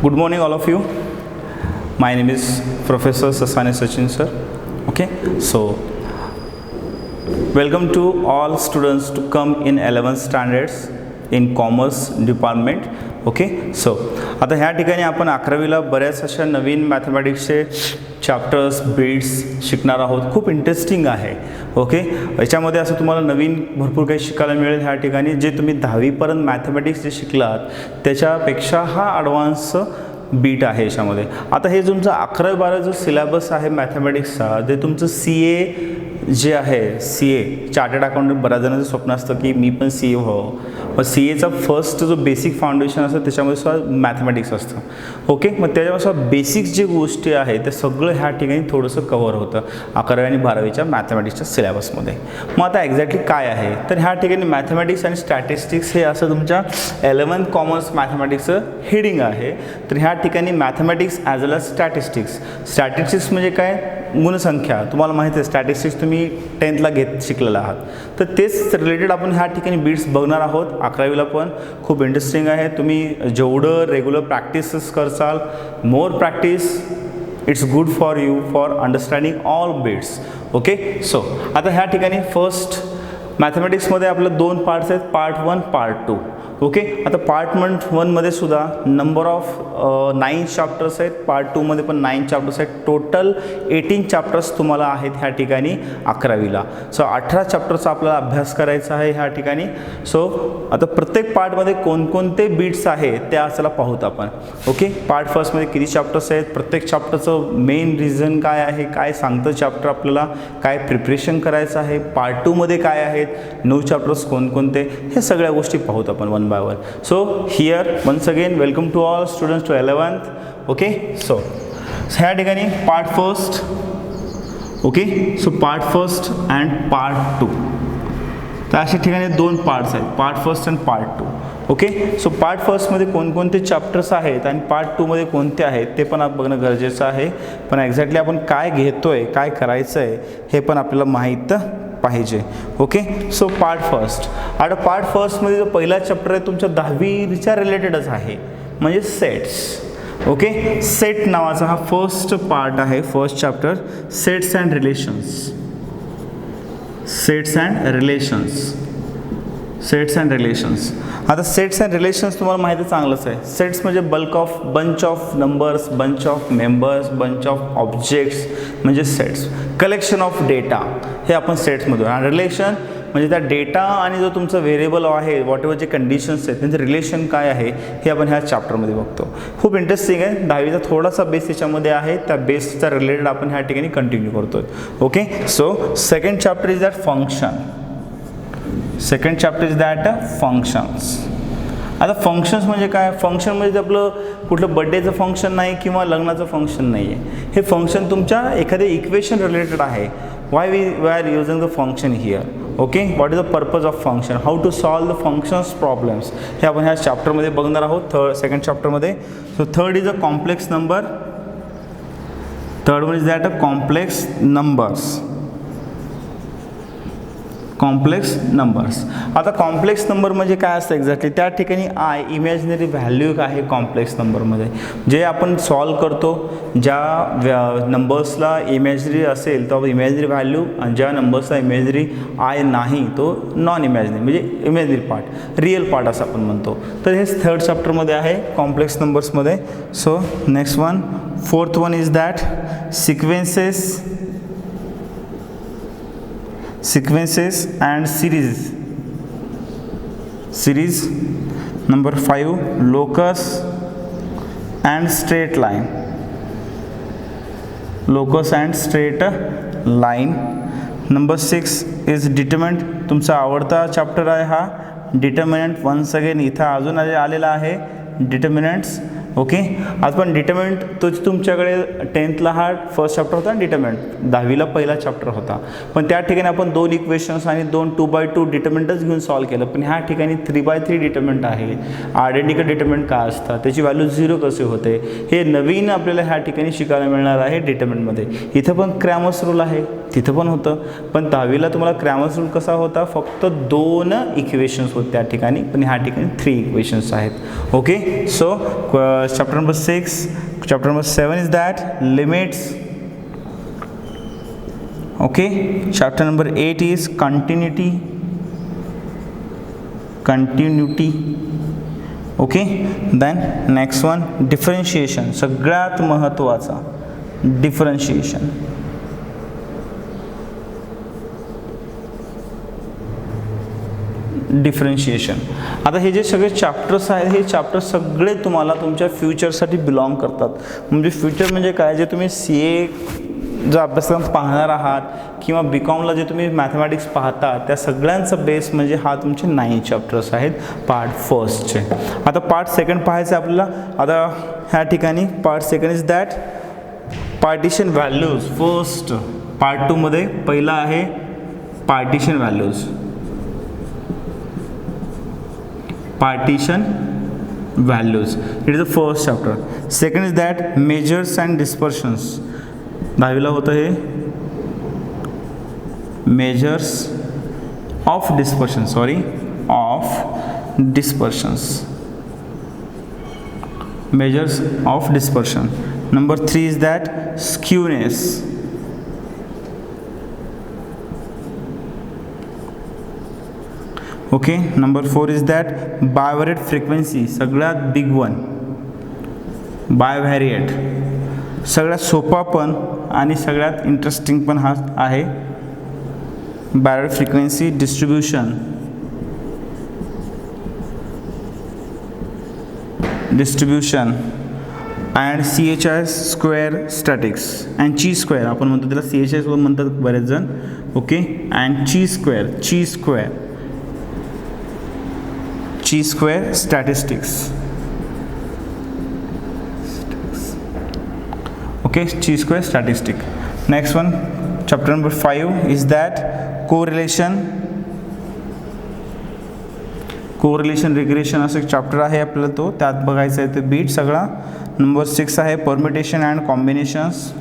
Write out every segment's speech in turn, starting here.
Good morning, all of you. My name is Professor Sasani Sachin, sir. Okay, so welcome to all students to come in 11th standards in Commerce Department. Okay so आता ह्या ठिकाणी आपण 11वीला बऱ्याच अशा नवीन मॅथमॅटिक्सचे chapters beats शिकणार आहोत. खूप interesting आहे. ओके, याच्यामध्ये असं तुम्हाला नवीन भरपूर काही शिकायला मिळेल. ह्या ठिकाणी जे तुम्ही 10वीपर्यंत मॅथमॅटिक्स जे शिकलात त्याच्यापेक्षा हा ॲडव्हान्स बीट आहे याच्यामध्ये. आता हे तुमचं 11-12 जो सिलेबस आहे मॅथमॅटिक्सचा ते तुमचं CA जे आहे CA चार्टर्ड अकाउंटंट. बऱ्याच जणांचं स्वप्न असतं की मी पण CA व्हावं. मग CAचा फर्स्ट जो बेसिक फाउंडेशन असतं त्याच्यामध्ये सुद्धा मॅथमॅटिक्स असतं. ओके, मग त्याच्यापासून बेसिक्स जे गोष्टी आहेत ते सगळं ह्या ठिकाणी थोडंसं कव्हर होतं 11वी आणि 12वीच्या मॅथमॅटिक्सच्या सिलेबसमध्ये. मग आता एक्झॅक्टली काय आहे तर ह्या ठिकाणी मॅथमॅटिक्स आणि स्टॅटिस्टिक्स हे असं तुमच्या 11th कॉमर्स मॅथमॅटिक्सचं हेडिंग आहे. तर ह्या ठिकाणी मॅथमॅटिक्स ॲज वेल एज स्टॅटिस्टिक्स म्हणजे काय, गुणसंख्या. तुम्हाला माहिती आहे स्टॅटिस्टिक्स तुम्ही 10thला शिकलेला आहात. तर तेच रिलेटेड आपण ह्या ठिकाणी बीट्स बघणार आहोत. 11वीला पण खूप इंटरेस्टिंग आहे. तुम्ही जेवढं रेग्युलर प्रॅक्टिसेस करसाल, more practice it's good for you for understanding all bits. Okay, so आता ह्या ठिकाणी फर्स्ट मॅथमॅटिक्समध्ये आपलं 2 पार्ट्स आहेत, पार्ट 1 पार्ट 2. ओके, आता पार्ट 1मध्ये सुद्धा नंबर ऑफ 9 चॅप्टर्स आहेत. पार्ट 2मध्ये पण 9 चॅप्टर्स आहेत. टोटल 18 चॅप्टर्स तुम्हाला आहेत ह्या ठिकाणी 11वीला. सो 18 चॅप्टरचा आपल्याला अभ्यास करायचा आहे ह्या ठिकाणी. सो आता प्रत्येक पार्टमध्ये कोणकोणते बीट्स आहेत ते असला पाहूत आपण. ओके, पार्ट फर्स्टमध्ये किती चॅप्टर्स आहेत, प्रत्येक चॅप्टरचं मेन रिझन काय आहे, काय सांगतं चॅप्टर आपल्याला, काय प्रिपरेशन करायचं आहे, पार्ट 2मध्ये काय आहेत, 9 चॅप्टर्स कोणकोणते, हे सगळ्या गोष्टी पाहूत आपण one by one. So here once again welcome to all students to 11th. Okay, so ह्या ठिकाणी part first. Okay, so part first and part 2. तर अशा ठिकाणी 2 पार्ट्स आहेत, part first and part 2. Okay, so part फर्स्टमध्ये कोणकोणते chapters आहेत आणि पार्ट 2मध्ये कोणते आहेत ते पण आपण बघणं गरजेचं आहे. पण एक्झॅक्टली आपण काय घेतोय, काय करायचं आहे हे पण आपल्याला माहीत पाहिजे. Okay, so part first. आता पार्ट फर्स्टमध्ये जो पहिला चॅप्टर आहे तुमच्या 10वीच्या रिलेटेडच आहे, म्हणजे सेट्स. ओके, सेट नावाचा हा फर्स्ट पार्ट आहे, first chapter, sets and relations. Sets and relations. Sets and relations. आता सेट्स अँड रिलेशन्स तुम्हाला माहिती आहे चांगलंच आहे. सेट्स म्हणजे bunch of numbers, bunch of members, bunch of objects म्हणजे सेट्स. कलेक्शन ऑफ डेटा हे आपण सेट्समधून. आणि रिलेशन म्हणजे त्या डेटा आणि जो तुमचा व्हेरिएबल आहे, वॉट एव्हर जे कंडिशन्स आहेत त्यांचं रिलेशन काय आहे हे आपण ह्या चॅप्टरमध्ये बघतो. खूप इंटरेस्टिंग आहे. 10वीचा थोडासा बेस त्याच्यामध्ये आहे, त्या बेसचा रिलेटेड आपण ह्या ठिकाणी कंटिन्यू करतोय. Okay, so second chapter is that function. Second chapter is that functions. आता फंक्शन्स म्हणजे काय, फंक्शन म्हणजे आपलं कुठलं बड्डेचं फंक्शन नाही किंवा लग्नाचं फंक्शन नाही आहे. हे फंक्शन तुमच्या एखाद्या इक्वेशन रिलेटेड आहे. Why we are using the function here. Okay, what is the purpose of function, how to solve the functions problems, हे आपण ह्या चॅप्टरमध्ये बघणार आहोत, सेकंड चॅप्टरमध्ये. So third is a complex number. Third one is that a complex numbers. Complex numbers. आता complex number म्हणजे काय असतं एक्झॅक्टली, त्या ठिकाणी इमॅजिनरी व्हॅल्यू काय आहे कॉम्प्लेक्स नंबरमध्ये, जे आपण सॉल्व करतो. ज्या नंबर्सला इमॅजिनरी असेल तो इमॅजिनरी व्हॅल्यू, आणि ज्या नंबर्सला इमॅजिनरी नाही तो नॉन इमॅजिनरी म्हणजे इमॅजिनरी पार्ट, रिअल पार्ट असं आपण म्हणतो. तर हे थर्ड चॅप्टरमध्ये आहे कॉम्प्लेक्स नंबर्समध्ये. So next one, fourth one is that sequences and series. Number 5, locus and straight line. Locus and straight line. Number 6 is determinant. तुमचा आवडता चॅप्टर आहे हा डिटर्मिनंट. वन्स अगेन इथं अजून आलेला आहे डिटर्मिनंट्स. ओके, आज पण डिटर्मिनंट तोच तुमच्याकडे 10thला हा फर्स्ट चॅप्टर होता, डिटर्मिनंट 10वीला पहिला चॅप्टर होता. पण त्या ठिकाणी आपण 2 इक्वेशन्स आणि 2 2x2 डिटर्मिनंटच घेऊन सॉल्व केलं. पण ह्या ठिकाणी 3x3 डिटर्मिनंट आहे. आयडेंटिकल डिटर्मिनंट काय असतात, त्याची व्हॅल्यू 0 कसे होते, हे नवीन आपल्याला ह्या ठिकाणी शिकायला मिळणार आहे डिटर्मिनंटमध्ये. इथं पण क्रॅमर्स रूल आहे, तिथं पण होतं. पण 10वीला तुम्हाला क्रॅमर्स रूल कसा होता, फक्त 2 इक्वेशन्स होते त्या ठिकाणी, पण ह्या ठिकाणी 3 इक्वेशन्स आहेत. Okay, so chapter number 6. Chapter number 7 is that limits. Okay, chapter number 8 is continuity. Okay, then next one differentiation, सगळ्यात महत्त्वाचा differentiation. डिफरन्शिएशन. आता हे जे सगळे चॅप्टर्स आहेत हे चॅप्टर सगळे तुम्हाला तुमच्या फ्युचरसाठी बिलॉंग करतात. म्हणजे फ्युचर म्हणजे काय, जे तुम्ही CA जो अभ्यासक्रम पाहणार आहात किंवा BComला जे तुम्ही मॅथमॅटिक्स पाहता त्या सगळ्यांचा बेस म्हणजे हा तुमचे 9 चॅप्टर्स आहेत पार्ट फर्स्टचे. आता पार्ट सेकंड पाहायचं आपल्याला. आता ह्या ठिकाणी part second is that partition values. First part 2 मध्ये पहिला आहे partition values. Partition values, it is the first chapter. Second is that measures and dispersions. 10वीला होतं हे measures of dispersion, measures of dispersion. Number 3 is that skewness. Okay, number 4 is that bivariate frequency, सगळ्यात big one. Bivariate सगळ्यात सोपा पण आणि सगळ्यात interesting पण हा आहे. Bivariate frequency distribution and CHI square statics and chi square आपण म्हणतो त्याला. CHI म्हणतात बरेच जण. Okay, and chi square statistics. Okay, chi square statistic. Next one chapter number 5 is that correlation regression असं एक चॅप्टर आहे आपल्याला, तो त्यात बघायचं आहे ते बीट सगळा. नंबर 6 आहे permutation and combinations.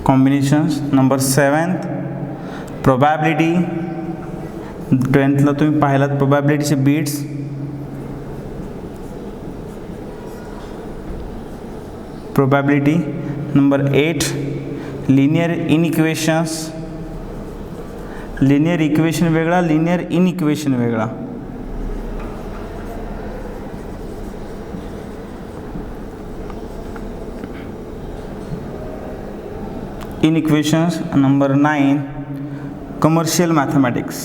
Combinations. Number 7 probability. 10thला तुम्ही पाहिलात प्रोबॅबिलिटीचे bits. Probability. Number 8 linear inequations. Linear equation वेगळा, लिनियर इनइक्वेशन वेगळा. इनइक्वेशन्स. Number 9 commercial mathematics.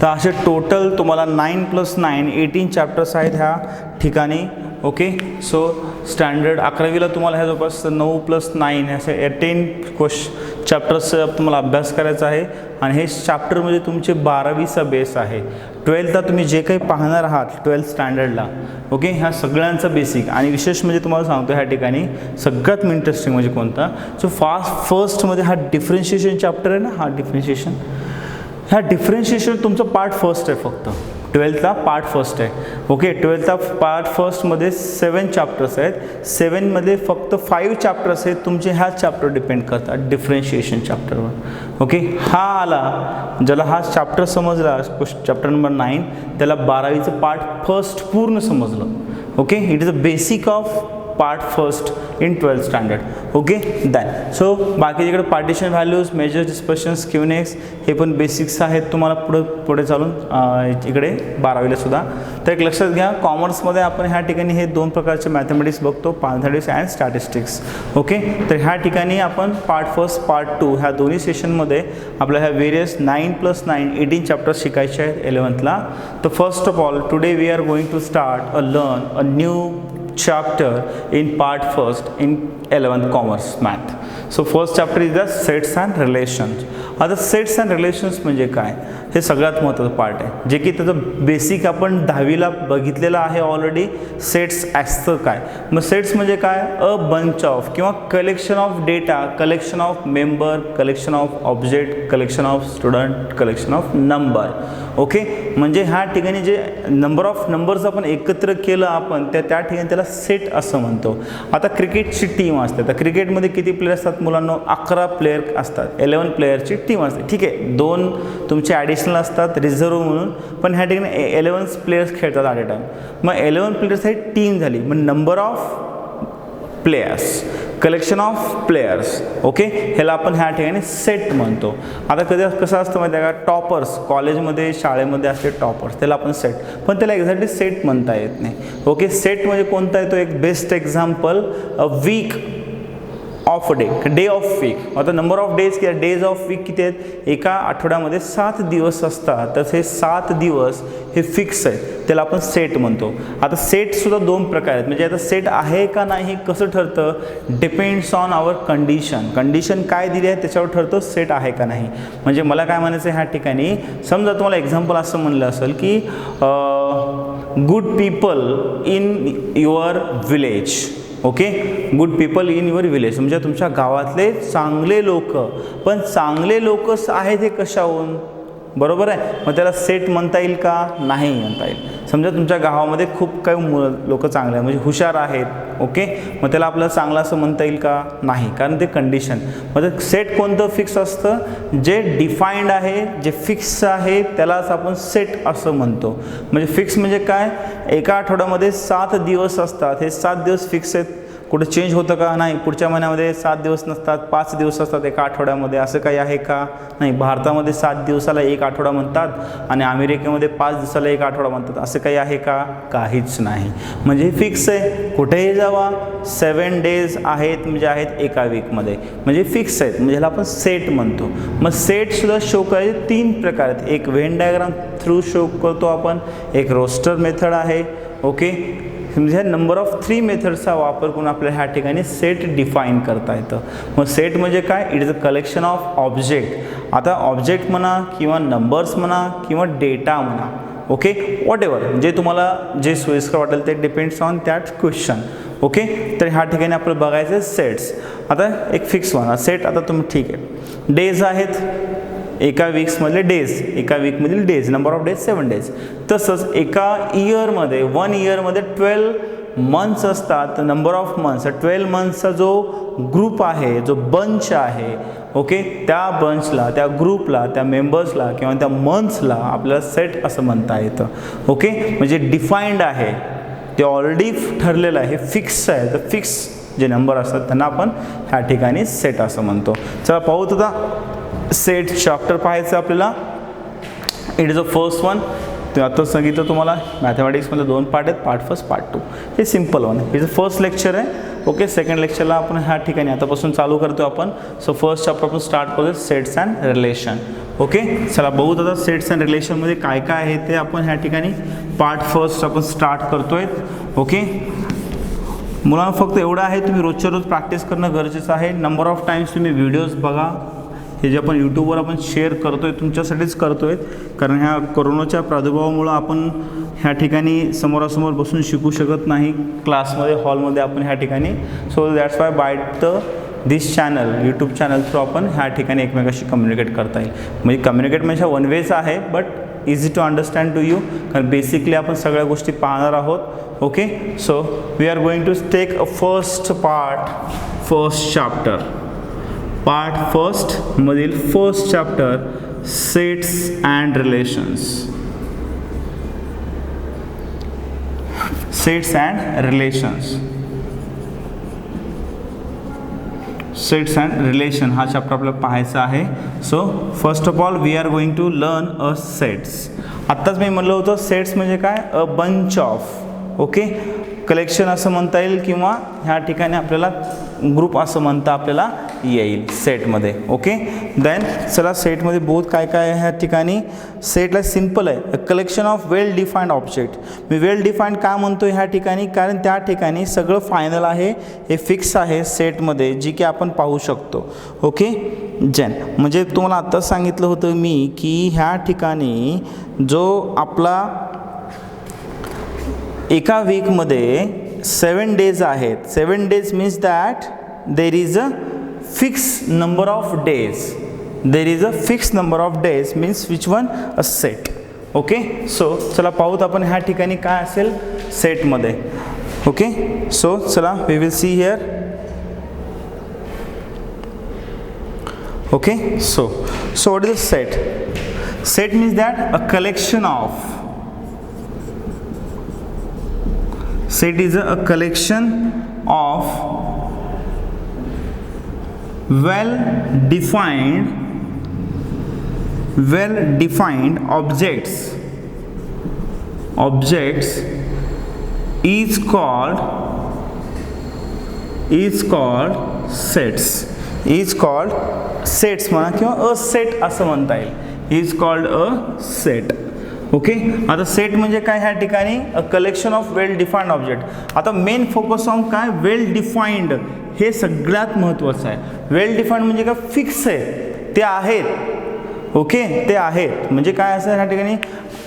तर असे टोटल तुम्हाला 9 + 9 18 चॅप्टर्स आहेत ह्या ठिकाणी. ओके, सो स्टँडर्ड 11वीला तुम्हाला ह्या जवळपास 9 + 9 असे 18 चॅप्टर्स तुम्हाला अभ्यास करायचा आहे. आणि हे चॅप्टर म्हणजे तुमचे 12वीचा बेस आहे. 12thला तुम्ही जे काही पाहणार आहात 12th स्टँडर्डला, ओके, ह्या सगळ्यांचा बेसिक. आणि विशेष म्हणजे तुम्हाला सांगतो ह्या ठिकाणी सगळ्यात इंटरेस्टिंग म्हणजे कोणता, सो फर्स्टमध्ये हा डिफरन्शिएशन चॅप्टर आहे ना. ह्या डिफरन्शिएशन तुमचं पार्ट फर्स्ट आहे फक्त. 12thला पार्ट फर्स्ट आहे. ओके, 12thला पार्ट फर्स्टमध्ये 7 चॅप्टर्स आहेत. 7मध्ये फक्त 5 चॅप्टर्स आहेत तुमचे ह्या चॅप्टर डिपेंड करतात डिफरन्शिएशन चॅप्टरवर. ओके, हा आला ज्याला हा चॅप्टर समजला चॅप्टर नंबर 9 त्याला 12वीचं पार्ट फर्स्ट पूर्ण समजलं. Okay, it is a basic of part first in 12th standard. Okay, than so बाकी इकडे पार्टिशन व्हॅल्यूज, मेजर, डिस्पर्शन, स्क्यूनेक्स हे पण बेसिक्स आहेत तुम्हाला पुढे चालून इकडे 12वीला सुद्धा. तर एक लक्षात घ्या, कॉमर्समध्ये आपण ह्या ठिकाणी हे 2 प्रकारचे मॅथमॅटिक्स बघतो, मॅथमॅटिक्स अँड स्टॅटिस्टिक्स. ओके, तर ह्या ठिकाणी आपण पार्ट फर्स्ट पार्ट 2 ह्या दोन्ही सेशनमध्ये आपल्या ह्या व्हेरियस 9 + 9 18 चॅप्टर्स शिकायचे आहेत 11thला. तर first of all today we are going to start learn a new chapter in part first in 11th commerce math. So first chapter is the sets and relations. आता सेट्स अँड रिलेशन्स म्हणजे काय हे सगळ्यात महत्त्वाचं part आहे, जे की त्याचं बेसिक आपण 10वीला बघितलेलं आहे ऑलरेडी. सेट्स असतं काय, मग सेट्स म्हणजे काय, अ बंच ऑफ किंवा collection of data, collection of member, collection of object, collection of student, collection of number. Okay, म्हणजे ह्या ठिकाणी जे नंबर ऑफ नंबर्स आपण एकत्र केलं आपण त्या ठिकाणी त्याला सेट असं म्हणतो. आता क्रिकेटची टीम असते, तर क्रिकेटमध्ये किती प्लेयर असतात मुलांना, 11 प्लेयर असतात, 11 प्लेयरची टीम असते. ठीक आहे, 2 तुमचे ॲडिशनल असतात रिझर्व्ह म्हणून, पण ह्या ठिकाणी 11 प्लेयर्स खेळतात ॲट अ टाईम. मग 11 प्लेयर्स ही टीम झाली, मग number of players, collection of players. Okay, ह्याला आपण ह्या ठिकाणी सेट म्हणतो. आता कधी कसं असतं माहिती आहे का, टॉपर्स कॉलेजमध्ये शाळेमध्ये असते टॉपर्स, त्याला आपण सेट, पण त्याला एक्झॅक्टली सेट म्हणता येत नाही. ओके, सेट म्हणजे कोणता आहे तो, एक best example, a week of day of week. आता नंबर ऑफ डेज किंवा डेज ऑफ वीक किती आहेत, एका आठवड्यामध्ये 7 दिवस असतात, तर हे 7 दिवस हे फिक्स आहेत, त्याला आपण सेट म्हणतो. आता सेटसुद्धा 2 प्रकार आहेत, म्हणजे आता सेट आहे का नाही कसं ठरतं, depends on our condition. Condition काय दिली आहे त्याच्यावर ठरतं सेट आहे का नाही. म्हणजे मला काय म्हणायचं आहे ह्या ठिकाणी, समजा तुम्हाला एक्झाम्पल असं म्हणलं असेल की good people in your village. Okay, good people in your village म्हणजे तुमच्या गावातले चांगले लोक, पण चांगले लोक आहेत हे कशाहून, बरोबर आहे, मग त्याला सेट म्हणता येईल का, नाही म्हणता येईल. समजा तुमच्या गावामध्ये खूप काही लोक चांगले आहेत, म्हणजे हुशार आहेत, ओके, मग त्याला आपल्याला चांगलं असं म्हणता येईल का, नाही, कारण ते कंडिशन. म्हणजे सेट कोणतं फिक्स असतं, जे डिफाईंड आहे, जे फिक्स आहे त्यालाच आपण सेट असं म्हणतो. म्हणजे फिक्स म्हणजे काय, एका आठवड्यामध्ये 7 दिवस असतात, हे 7 दिवस फिक्स आहेत, कुठे चेंज होतं का, नाही. पुढच्या महिन्यामध्ये 7 दिवस नसतात, 5 दिवस असतात एका आठवड्यामध्ये, असं काही आहे का, नाही. भारतामध्ये 7 दिवसाला 1 आठवडा म्हणतात आणि अमेरिकेमध्ये 5 दिवसाला 1 आठवडा म्हणतात, असं काही आहे का, काहीच नाही. म्हणजे फिक्स आहे, कुठेही जावा 7 डेज आहेत, म्हणजे आहेत एका वीकमध्ये, म्हणजे फिक्स आहेत, म्हणजे ह्याला आपण सेट म्हणतो. मग सेटसुद्धा शो करायचे 3 प्रकार आहेत, एक व्हेन डायग्राम थ्रू शो करतो आपण, एक रोस्टर मेथड आहे. ओके, म्हणजे नंबर ऑफ 3 मेथड्सचा वापर करून आपल्याला ह्या ठिकाणी सेट डिफाईन करता येतं. मग सेट म्हणजे काय, it is a collection of object. आता ऑब्जेक्ट म्हणा किंवा नंबर्स म्हणा किंवा डेटा म्हणा, ओके, वॉट एव्हर, जे तुम्हाला जे सोयीस्कर वाटेल ते depends on that question. Okay, तर ह्या ठिकाणी आपल्याला बघायचं सेट्स. आता एक फिक्स म्हणा सेट, आता तुम्ही ठीक आहे, डेज आहेत, एका वीक्समधले डेज, एका वीकमधील days, number of days 7 days. तसंच एका इयरमध्ये 1 इयरमध्ये 12 मंथ्स असतात, नंबर ऑफ मंथ्स, 12 मंथ्सचा जो ग्रुप आहे, जो बंच आहे, ओके, त्या बंचला, त्या ग्रुपला, त्या मेंबर्सला किंवा त्या मंथ्सला आपल्याला सेट असं म्हणता येतं. ओके, म्हणजे डिफाईंड आहे, ते ऑलरेडी ठरलेलं आहे, फिक्स आहे, तर फिक्स जे नंबर असतात त्यांना आपण ह्या ठिकाणी सेट असं म्हणतो. चला पाहूत आता सेट चॅप्टर पाहायचं आपल्याला. It is a first one. ते आता सांगितलं तुम्हाला मॅथमॅटिक्समध्ये 2 पार्ट आहेत, पार्ट फर्स्ट, पार्ट 2. हे simple one, is a first lecture आहे. ओके, सेकंड लेक्चरला आपण ह्या ठिकाणी आतापासून चालू करतो आपण. सो फर्स्ट चॅप्टर आपण स्टार्ट करूया, सेट्स अँड रिलेशन. ओके, चला बघू आता सेट्स अँड रिलेशनमध्ये काय काय आहे ते आपण ह्या ठिकाणी पार्ट फर्स्ट आपण स्टार्ट करतोय. ओके, मुलांना फक्त एवढं आहे, तुम्ही रोजच्या रोज प्रॅक्टिस करणं गरजेचं आहे. नंबर ऑफ टाइम्स तुम्ही व्हिडिओज बघा, हे जे आपण यूट्यूबवर आपण शेअर करतो आहे तुमच्यासाठीच करतो आहे, कारण ह्या कोरोनाच्या प्रादुर्भावामुळं आपण ह्या ठिकाणी समोरासमोर बसून शिकू शकत नाही क्लासमध्ये, हॉलमध्ये आपण ह्या ठिकाणी. So that's y by this channel, YouTube channel through आपण ह्या ठिकाणी एकमेकाशी कम्युनिकेट करता येईल. म्हणजे कम्युनिकेट म्हणजे वन वेच आहे, but easy to understand to you, कारण बेसिकली आपण सगळ्या गोष्टी पाहणार आहोत. Okay, so we are going to take a first part, first chapter. Part first मधील first chapter, sets and relations. Sets and relations, sets and relation हा chapter आपल्याला पाहायचा आहे. So first of all we are going to learn a sets. आत्ताच मी म्हणलं होतं sets म्हणजे काय, a bunch of, okay, collection असं म्हणता येईल, किंवा ह्या ठिकाणी आपल्याला ग्रुप असं म्हणता आपल्याला येईल सेटमध्ये. ओके, देन चला सेटमध्ये बहुत काय काय आहे ह्या ठिकाणी. सेटला सिम्पल आहे, collection of well defined object. Me well defined का म्हणतो ह्या ठिकाणी, कारण त्या ठिकाणी सगळं फायनल आहे, हे फिक्स आहे सेटमध्ये, जी की आपण पाहू शकतो. ओके, जेन म्हणजे तुम्हाला आत्ताच सांगितलं होतं मी की ह्या ठिकाणी जो आपला एका वीकमध्ये 7 डेज आहेत. 7 days means that there is a fix number of days. There is a fix number of days means which one a set. Okay, so चला पाहूत आपण ह्या ठिकाणी काय असेल सेटमध्ये. ओके, सो चला we will see here. Okay, so what is a set? Set means that a collection of. Set is a collection of well defined objects is called sets म्हणा किंवा अ सेट असं म्हणता येईल. is called a set. Okay, आता set म्हणजे काय ह्या ठिकाणी अ collection of well defined object. आता मेन फोकस ऑन काय वेल डिफाईंड, हे सगळ्यात महत्त्वाचं आहे. वेल डिफाईंड म्हणजे काय फिक्स आहे, ते आहेत. ओके, ते आहेत म्हणजे काय असं ह्या ठिकाणी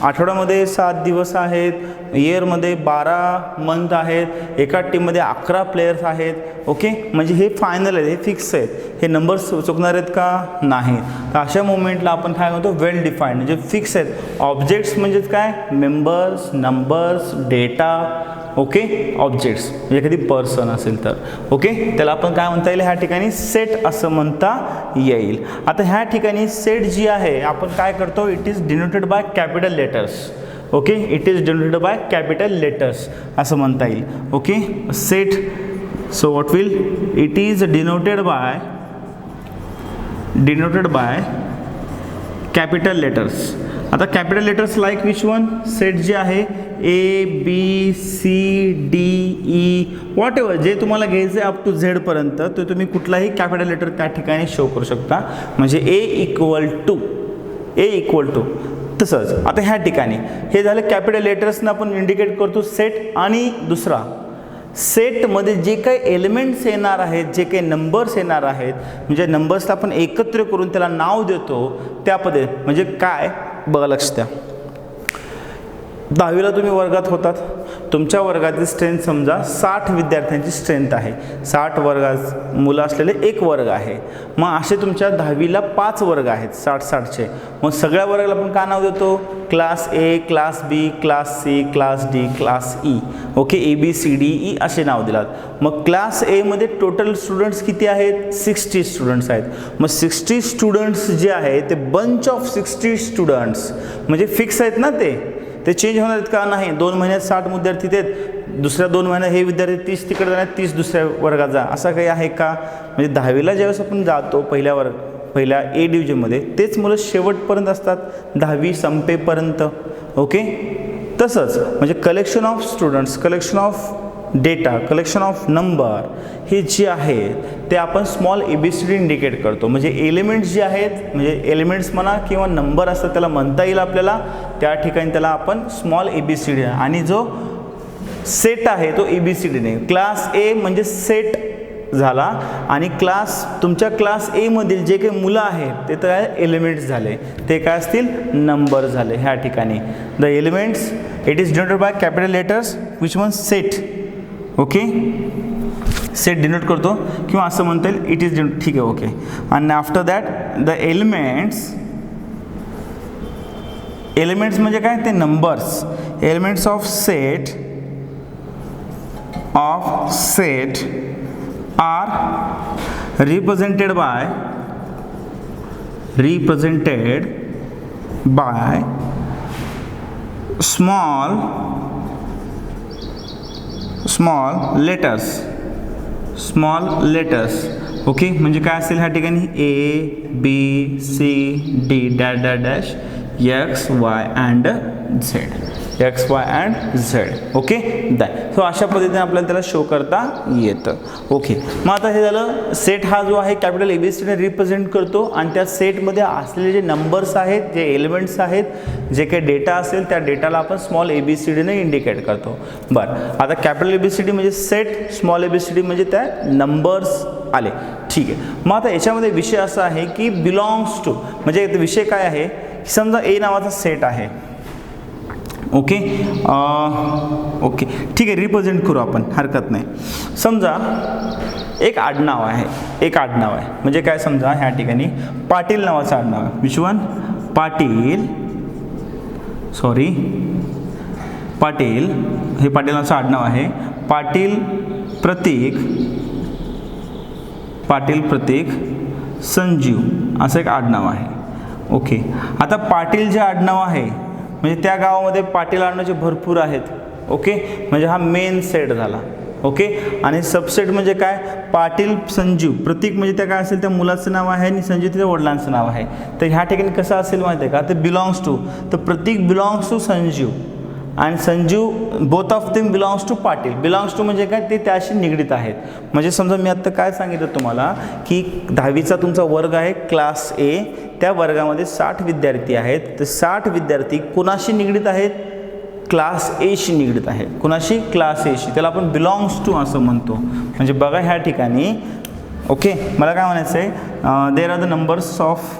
आठवड्यामध्ये 7 दिवस आहेत, इयरमध्ये 12 मंथ आहेत, एका टीममध्ये 11 प्लेयर्स आहेत. ओके, म्हणजे हे फायनल आहे, हे फिक्स आहेत, हे नंबर्स चुकणार आहेत का नाही. तर अशा मोमेंटला आपण काय म्हणतो वेल डिफाईंड म्हणजे फिक्स आहेत. ऑब्जेक्ट्स म्हणजेच काय members, numbers, data. Okay, objects म्हणजे एखादी पर्सन असेल तर ओके त्याला आपण काय म्हणता येईल ह्या ठिकाणी सेट असं म्हणता येईल. आता ह्या ठिकाणी सेट जी आहे आपण काय करतो, it is denoted by capital letters. Okay, it is denoted by capital letters असं म्हणता येईल. Okay, set so what will it is denoted by capital letters. आता capital letters like which one, set जे आहे ABCDE वॉट एव्हर जे तुम्हाला घ्यायचं आहे अप टू झेडपर्यंत, तर तुम्ही कुठलाही कॅपिटल लेटर त्या ठिकाणी शो करू शकता. म्हणजे A इक्वल टू तसंच. आता ह्या ठिकाणी हे झालं कॅपिटल लेटर्सनं आपण इंडिकेट करतो सेट. आणि दुसरा सेटमध्ये जे काही एलिमेंट्स येणार आहेत, जे काही नंबर्स येणार आहेत, म्हणजे नंबर्सला आपण एकत्र करून त्याला नाव देतो त्या पद्धतीने. म्हणजे काय बघा, लक्ष द्या. 10वीला तुम्ही वर्गात होतात, तुमच्या वर्गाची स्ट्रेंथ समजा 60 विद्यार्थ्यांची स्ट्रेंथ आहे. 60 वर्गात मुलं असलेले एक वर्ग आहे. मग असे तुमच्या 10वीला 5 वर्ग आहेत 60-60चे. मग सगळ्या वर्गाला आपण काय नाव देतो, class A, class B, class C, class D, class E. Okay, ABCDE असे नाव दिलात. मग क्लास A मध्ये टोटल स्टुडंट्स किती आहेत, 60 स्टुडंट्स आहेत. मग 60 स्टुडंट्स जे आहेत ते बंच ऑफ 60 स्टुडंट्स म्हणजे फिक्स आहेत ना, ते चेंज होणार आहेत का नाही. 2 महिन्यात 60 विद्यार्थी आहेत, दुसऱ्या 2 महिन्यात हे विद्यार्थी 30 तिकडे जाणार, 30 दुसऱ्या वर्गात जा, असं काही आहे का. म्हणजे 10वीला ज्यावेळेस आपण जातो पहिल्या A डिव्हिजनमध्ये तेच मुलं शेवटपर्यंत असतात 10वी संपेपर्यंत. ओके, तसंच म्हणजे collection of students, collection of data, collection of number हे जे आहेत ते आपण स्मॉल ABCD इंडिकेट करतो. म्हणजे एलिमेंट्स जे आहेत, म्हणजे एलिमेंट्स म्हणा किंवा नंबर असतात त्याला म्हणता येईल आपल्याला, त्या ठिकाणी त्याला आपण स्मॉल ABCD. आणि जो सेट आहे तो ABCD ने. क्लास A म्हणजे सेट झाला आणि तुमच्या क्लास A मधील जे काही मुलं आहेत ते तर एलिमेंट्स झाले, ते काय असतील नंबर झाले. ह्या ठिकाणी the elements it is denoted by capital letters which one set. Okay, set denote करतो किंवा असं म्हणता येईल इट इज डिनोट. ठीक आहे, ओके. आणि आफ्टर दॅट द एलिमेंट्स म्हणजे काय, ते numbers. Elements of set are represented by small letters. Okay, म्हणजे काय असेल ह्या ठिकाणी ABCD dash X Y and Z. X Y and Z. Okay so अशा पद्धतीने आपल्याला त्याला शो करता येतं. ओके मग आता हे झालं सेट हा जो आहे कॅपिटल ABCD रिप्रेझेंट करतो आणि त्या सेटमध्ये असलेले जे नंबर्स आहेत, जे एलिमेंट्स आहेत, जे काही डेटा असेल त्या डेटाला आपण स्मॉल ABCDने इंडिकेट करतो. बरं आता कॅपिटल ABCD म्हणजे सेट, स्मॉल ABCD म्हणजे त्या नंबर्स आले. ठीक आहे. मग आता याच्यामध्ये विषय असा आहे की बिलॉंग्स टू म्हणजे विषय काय आहे, समजा A नावाचा सेट आहे. ओके ओके ठीक आहे, रिप्रेझेंट करू आपण, हरकत नाही. समजा एक आडनाव आहे, एक आडनाव आहे म्हणजे काय, समजा ह्या ठिकाणी पाटील नावाचं आडनाव आहे. Which one? Patil, sorry Patil, हे पाटील नावाचं आडनाव आहे. पाटील प्रतीक, पाटील प्रतीक संजीव असं एक आडनाव आहे. ओके आता पाटील जे आडनाव आहे म्हणजे त्या गावामध्ये पाटील आडनावाचे भरपूर आहेत. ओके म्हणजे हा मेन सेट झाला. ओके आणि सबसेट म्हणजे काय, पाटील संजीव, प्रतीक म्हणजे त्या काय असेल त्या मुलाचं नाव आहे आणि संजीव त्याच्या वडिलांचं नाव आहे. तर ह्या ठिकाणी कसं असेल माहिती आहे का, ते बिलॉंग्स टू, तर प्रतीक बिलॉंग्स टू संजीव आणि Sanjeev both of them belongs to Patil. Belongs to म्हणजे काय, ते त्याशी निगडीत आहेत. म्हणजे समजा मी आत्ता काय सांगितलं तुम्हाला की 10वीचा तुमचा वर्ग आहे क्लास A, त्या वर्गामध्ये 60 विद्यार्थी आहेत. तर 60 विद्यार्थी कुणाशी निगडीत आहेत, क्लास Aशी निगडीत आहेत. कुणाशी, क्लास Aशी. त्याला आपण बिलॉंग्स टू असं म्हणतो. म्हणजे बघा ह्या ठिकाणी ओके मला काय म्हणायचं आहे, देर are the numbers of,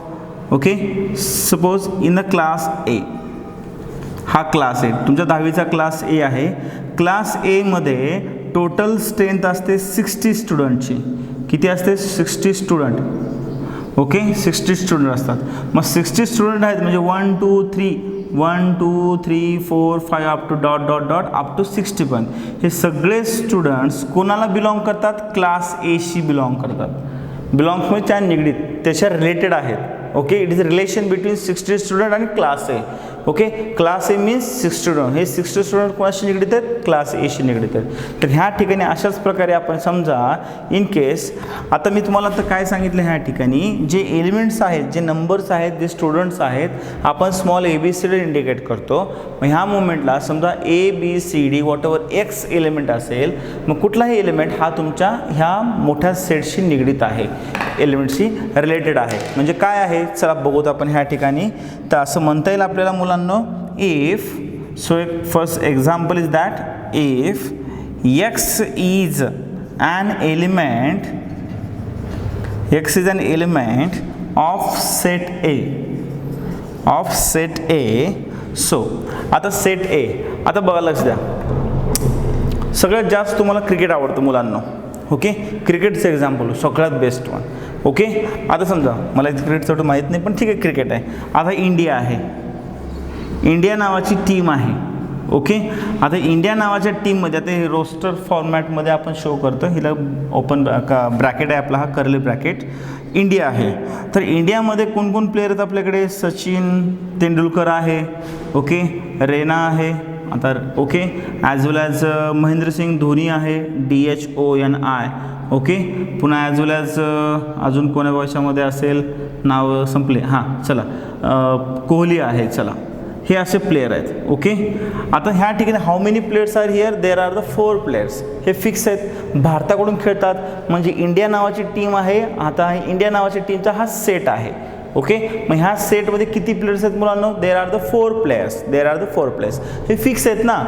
okay suppose in the class A, हा क्लास आहे तुमच्या 10वीचा क्लास A आहे. क्लास A मध्ये टोटल स्ट्रेंथ असते 60 स्टुडंटची. किती असते, 60 स्टुडंट. ओके 60 स्टुडंट असतात. मग 60 स्टुडंट आहेत म्हणजे 1 2 3 1 2 3 4 5 up to dot dot dot up to 60 पण हे सगळे स्टुडंट्स कोणाला बिलॉंग करतात, क्लास Aशी बिलॉंग करतात. बिलॉंग्स म्हणजे त्या निगडीत, त्याच्या रिलेटेड आहेत. Okay it is relation between 60 student आणि class A. Okay class A means 60 student, हे 60 स्टुडंट कोणाशी निगडीत आहेत, क्लास Aशी निगडीत आहेत. तर ह्या ठिकाणी अशाच प्रकारे आपण समजा इन केस, आता मी तुम्हाला तर काय सांगितलं, ह्या ठिकाणी जे एलिमेंट्स आहेत, जे नंबर्स आहेत, जे स्टुडंट्स आहेत, आपण स्मॉल ABCD इंडिकेट करतो. मग ह्या मुवमेंटला समजा ABCD what ever x element असेल, मग कुठलाही एलिमेंट हा तुमच्या ह्या मोठ्या सेटशी निगडीत आहे, एलिमेंटशी रिलेटेड आहे. म्हणजे काय आहे चला बघूत आपण ह्या ठिकाणी. तर असं म्हणता येईल आपल्याला मुलांनो, इफ, सो एक first example is that, if X is an element, x is an element of set A, of set A. So आता set A, आता बघा लक्ष द्या, सगळ्यात जास्त तुम्हाला क्रिकेट आवडतं मुलांना. ओके क्रिकेटचं एक्झाम्पल सगळ्यात बेस्ट वन. ओके आता समजा मला क्रिकेटचं एवढं माहीत नाही पण ठीक आहे क्रिकेट आहे. आता इंडिया आहे, इंडिया नावाची टीम आहे. ओके आता इंडिया नावाच्या टीममध्ये आता हे रोस्टर फॉर्मॅटमध्ये आपण शो करतो, हिला ओपन ब्रॅकेट आहे आपला, हा कर्ली ब्रॅकेट. इंडिया आहे, तर इंडियामध्ये कोण प्लेयर आहेत आपल्याकडे, सचिन तेंडुलकर आहे. ओके रैना आहे आता. ओके ॲज वेल ॲज महेंद्रसिंग धोनी आहे, DHONI. ओके पुन्हा ॲज वेल ॲज अजून कोण्या वर्षामध्ये असेल, नाव संपले, हां चला कोहली आहे. चला हे असे प्लेयर आहेत. ओके आता ह्या ठिकाणी how many players are here, there are the 4 players. हे फिक्स आहेत, भारताकडून खेळतात. म्हणजे इंडिया नावाची टीम आहे. आता इंडिया नावाच्या टीमचा हा सेट आहे. ओके मग ह्या सेटमध्ये किती प्लेयर्स आहेत मुलांना, देर are the 4 players, there are the 4 players. हे फिक्स आहेत ना.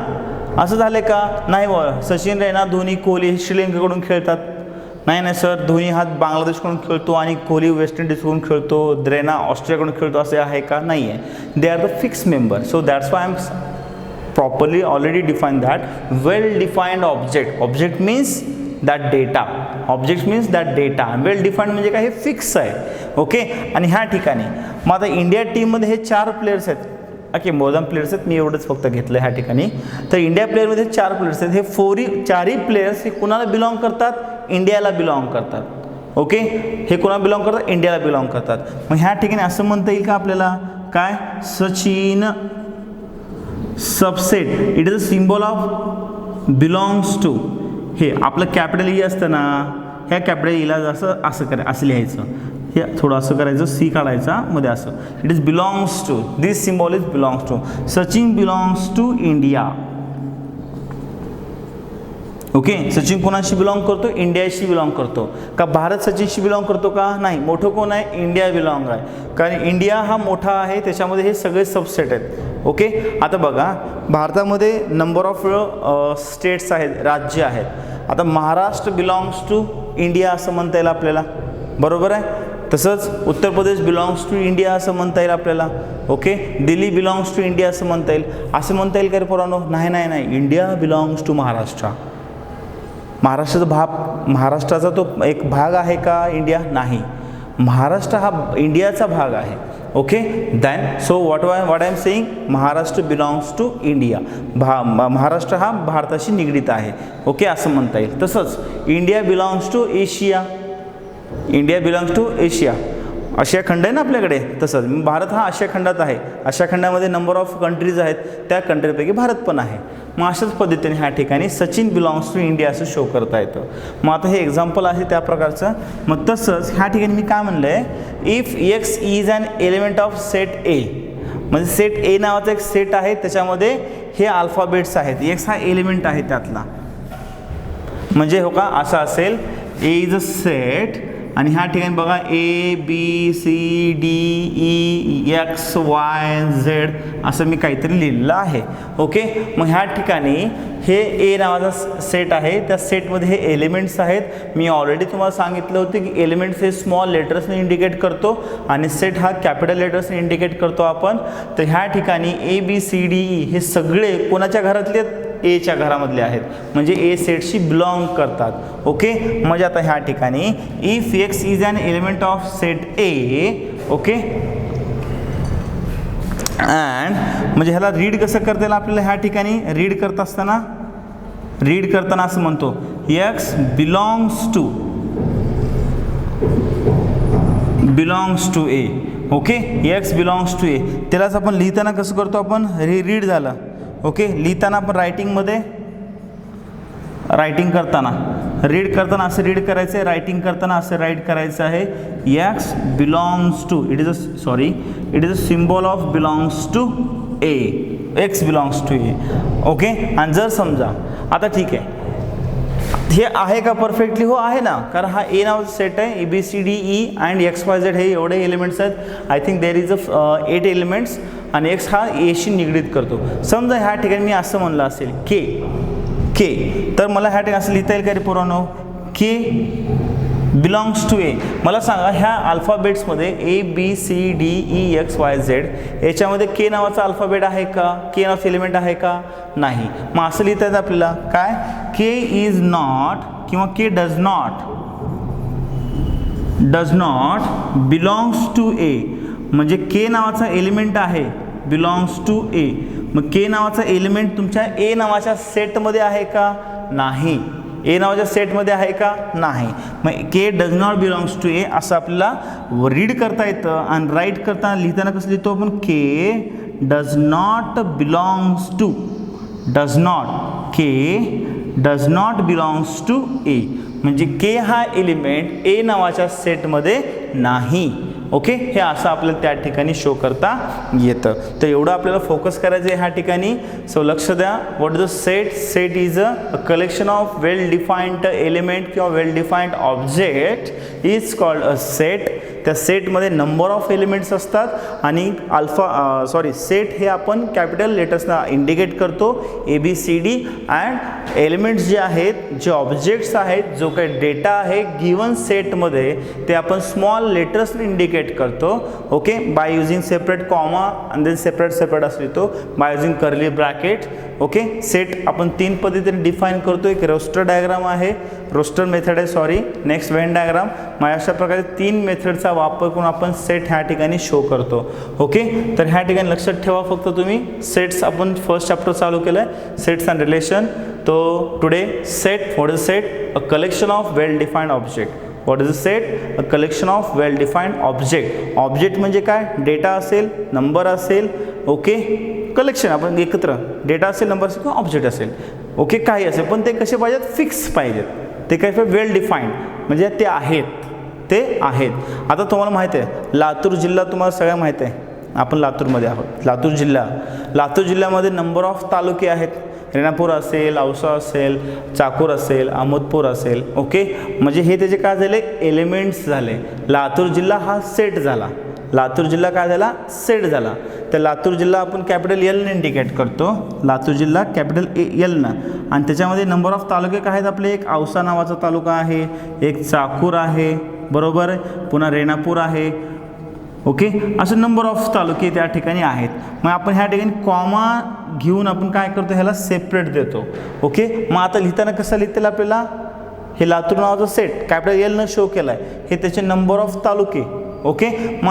असं झालं का, नाही सचिन रैना धोनी कोहली हे श्रीलंकेकडून खेळतात, नाही सर धोनी हा बांगलादेशकडून खेळतो आणि कोहली वेस्ट इंडिजकडून खेळतो, रैना ऑस्ट्रेलियाकडून खेळतो, असे आहे का, नाही आहे. They are the fix member. So that's why I am properly already define that well defined object. Object means that data, object means that data. Well defined म्हणजे काय, हे फिक्स आहे. ओके आणि ह्या ठिकाणी मग आता इंडिया टीममध्ये हे 4 प्लेयर्स आहेत. ओके मोर दॅन प्लेयर्स आहेत, मी एवढंच फक्त घेतलं ह्या ठिकाणी. तर इंडिया प्लेयरमध्ये 4 प्लेयर्स आहेत. हे 4ही प्लेयर्स हे कुणाला बिलॉंग करतात, इंडियाला बिलॉंग करतात. ओके हे कोणाला बिलॉंग करतात, इंडियाला बिलॉंग करतात. मग ह्या ठिकाणी असं म्हणता येईल का आपल्याला, काय Sachin subset, it is a symbol of belongs to. हे आपलं कॅपिटल ई असतं ना, ह्या कॅपिटल ईला असं लिहायचं. हे थोडं असं करायचं, सी काढायचा मध्ये असं. It is belongs to, this symbol is belongs to. Sachin belongs to India. Okay, Sachin कोणाशी बिलॉंग करतो? इंडियाशी बिलॉंग करतो. का भारत सचिनशी बिलॉंग करतो का? नाही. मोठं कोण आहे? इंडिया बिलॉंग आहे. कारण इंडिया हा मोठा आहे, त्याच्यामध्ये हे सगळे सबसेट आहेत. ओके, आता बघा भारतामध्ये नंबर ऑफ स्टेट्स आहेत, राज्य आहेत. आता महाराष्ट्र बिलॉंग्स टू इंडिया असं म्हणता येईल आपल्याला, बरोबर आहे. तसंच Uttar Pradesh belongs to India असं म्हणता येईल आपल्याला. Okay, Delhi belongs to India असं म्हणता येईल. असं म्हणता येईल का रे पोरांनो? नाही नाही नाही, इंडिया बिलॉंग्स टू महाराष्ट्र. महाराष्ट्राचा तो एक भाग आहे का इंडिया? नाही. महाराष्ट्र हा इंडियाचा भाग आहे. Okay, then so what I am saying, Maharashtra belongs to India. Maharashtra हा भारताशी निगडीत आहे. ओके, असं म्हणता येईल. तसंच India belongs to Asia. India belongs to Asia. आशिया खंड आहे ना आपल्याकडे, तसंच भारत हा आशिया खंडात आहे. आशिया खंडामध्ये नंबर ऑफ कंट्रीज आहेत, त्या कंट्रीपैकी भारत पण आहे. मग अशाच पद्धतीने ह्या ठिकाणी सचिन बिलॉंग्स टू इंडिया असं शो करता येतं. मग आता हे एक्झाम्पल आहे त्या प्रकारचं. मग तसंच ह्या ठिकाणी मी काय म्हणलं आहे, if X is an element of set A. म्हणजे सेट ए नावाचा एक सेट आहे, त्याच्यामध्ये हे अल्फाबेट्स आहेत. एक्स हा एलिमेंट आहे त्यातला. म्हणजे हो का, असं असेल, ए इज अ सेट आणि ह्या ठिकाणी बघा A B C D E X Y Z असं मी काहीतरी लिहिलेलं आहे. ओके, मग ह्या ठिकाणी हे ए नावाचा सेट आहे, त्या सेटमध्ये हे एलिमेंट्स आहेत. मी ऑलरेडी तुम्हाला सांगितलं होतं की एलिमेंट्स हे स्मॉल लेटर्सने इंडिकेट करतो आणि सेट हा कॅपिटल लेटर्सने इंडिकेट करतो आपण. तर ह्या ठिकाणी A B C D E हे सगळे कोणाच्या घरातले आहेत? एच्या घरामधले आहेत, म्हणजे ए सेटशी बिलॉंग करतात. ओके, म्हणजे आता ह्या ठिकाणी if X is an element of set A. Okay, and म्हणजे ह्याला रीड कसं करता येईल आपल्याला? ह्या ठिकाणी रीड करताना असं म्हणतो, X belongs to A. Okay, X belongs to A. त्यालाच आपण लिहिताना कसं करतो आपण? रीड झालं. ओके, लिहिताना आपण रायटिंग करताना रीड करताना असं रीड करायचं आहे, रायटिंग करताना असं राईट करायचं आहे. X belongs to, it is a symbol of belongs to A. X belongs to A. Okay, आणि जर समजा आता ठीक आहे, हे आहे का परफेक्टली? हो आहे ना, कारण हा ए नावाचा सेट आहे. A B C D E and X Y Z हे एवढे एलिमेंट्स आहेत. I think there is 8 elements आणि एक्स हा एशी निगडीत करतो. समजा ह्या ठिकाणी मी असं म्हणलं असेल के, तर मला ह्या ठिकाणी असं लिहिता येईल का रे पोरांनो? K belongs to A. मला सांगा, ह्या अल्फाबेट्समध्ये A B C D E X Y Z याच्यामध्ये के नावाचा अल्फाबेट आहे का? के नावाचा एलिमेंट आहे का? नाही. मग असं लिहिता येतं आपल्याला काय? के इज नॉट किंवा के does not belongs to A. म्हणजे के नावाचा एलिमेंट आहे, बिलॉंग्स टू ए. मग के नावाचा एलिमेंट तुमच्या ए नावाच्या सेटमध्ये आहे का? नाही. ए नावाच्या सेटमध्ये आहे का? नाही. मग के डज नॉट बिलॉंग्स टू ए असं आपल्याला रीड करता येतं. आणि राईट करताना लिहिताना कसं लिहितो आपण? K does not belongs to, K does not belongs to A. म्हणजे के हा एलिमेंट ए नावाच्या सेटमध्ये नाही. ओके, हे असं आपल्याला त्या ठिकाणी शो करता येतं. तर एवढं आपल्याला फोकस करायचं आहे ह्या ठिकाणी. सो लक्ष द्या. What is the set? Set is a collection of well defined element किंवा well defined object is called a set. त्या सेटमध्ये नंबर ऑफ एलिमेंट्स असतात आणि सेट हे आपण कॅपिटल लेटर्सना इंडिकेट करतो, A B C D. And elements जे आहेत, जे ऑब्जेक्ट्स आहेत, जो काही डेटा आहे गिवन सेटमध्ये, ते आपण स्मॉल लेटर्सने इंडिकेट करतो. Okay, by using separate comma and then separate असं लिहितो, by using curly bracket. Okay, set आपण 3 पद्धतीने डिफाईन करतो. एक रोस्टर डायग्राम आहे, रोस्टर मेथड आहे, नेक्स्ट व्हेन डायग्राम. मग अशा प्रकारे 3 मेथडचा वापर करून आपण सेट ह्या ठिकाणी शो करतो. ओके, तर ह्या ठिकाणी लक्षात ठेवा फक्त तुम्ही. सेट्स आपण फर्स्ट चॅप्टर चालू केलं आहे, सेट्स अँड रिलेशन. तो today set, what is set? A collection of well defined object. What is a set? A collection of well defined object. Object म्हणजे काय? डेटा असेल, नंबर असेल. ओके, कलेक्शन आपण एकत्र डेटा असेल, नंबर असेल किंवा ऑब्जेक्ट असेल. ओके, काही असेल, पण ते कसे पाहिजेत? फिक्स पाहिजेत. ते काय? वेल डिफाइंड म्हणजे ते आहेत. ते आहेत. आता तुम्हाला माहीत आहे लातूर जिल्हा तुम्हाला सगळ्या माहीत आहे, आपण लातूरमध्ये आहोत. लातूर जिल्ह्यामध्ये नंबर ऑफ तालुके आहेत. रेणापूर असेल, औसा असेल, चाकूर असेल, अहमदपूर असेल. ओके, म्हणजे हे त्याचे काय झाले एलिमेंट्स झाले. लातूर जिल्हा हा सेट झाला. लातूर जिल्हा काय झाला सेट झाला. तर लातूर जिल्हा आपण कॅपिटल एलने इंडिकेट करतो. लातूर जिल्हा कॅपिटल एलनं. आणि त्याच्यामध्ये नंबर ऑफ तालुके काय आहेत आपले, एक औसा नावाचा तालुका आहे, एक चाकूर आहे, बरोबर, पुन्हा रेणापूर आहे. ओके, असं नंबर ऑफ तालुके त्या ठिकाणी आहेत. मग आपण ह्या ठिकाणी कॉमा घेऊन आपण काय करतो, ह्याला सेपरेट देतो. ओके, मग आता लिहिताना कसं लिहिता येईल आपल्याला, हे लातूर नावाचा सेट कॅपिटल एलनं शो केला आहे, हे त्याचे नंबर ऑफ तालुके. ओके,